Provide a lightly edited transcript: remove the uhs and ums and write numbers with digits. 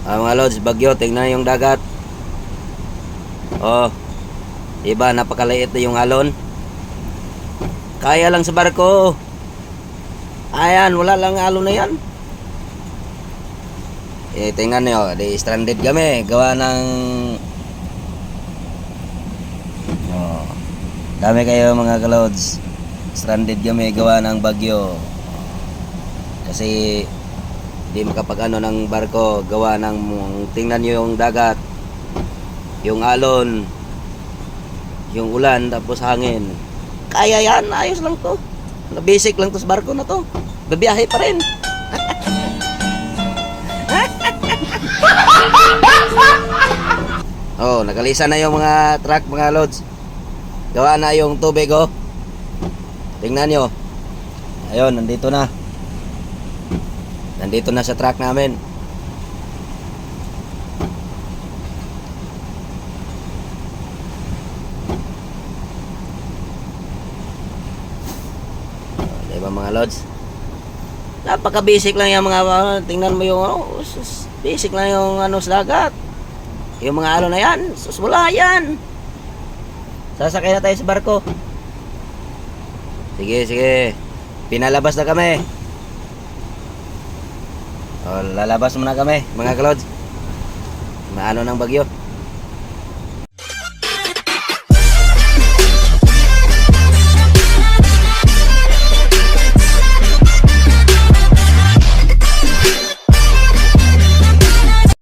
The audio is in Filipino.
Mga lods, bagyo, tingnan yung dagat. Oh, iba, napakaliit na yung alon. Kaya lang sa barko. Ayan, wala lang alon na yan. Tingnan nyo, di stranded kami. Gawa ng oh, dami kayo mga kalods. Stranded kami, gawa ng bagyo. Kasi di makapag-ano ng barko, gawa ng tingnan nyo yung dagat, yung alon, yung ulan, tapos hangin. Kaya yan, ayos lang to. Basic lang to sa barko na to. Babiyahe pa rin. Oh, nakalisa na yung mga truck, mga loads. Gawa na yung tubig, oh. Tingnan nyo. Ayun, nandito na. Nandito na sa truck namin. Diba mga lods? Napaka-basic lang yung mga, tingnan mo yung basic lang yung sa dagat. Yung mga alon na yan, wala yan. Sasakay na tayo sa barko. Sige, sige. Pinalabas na kami. O, lalabas muna kami, mga kalods. Maano ng bagyo.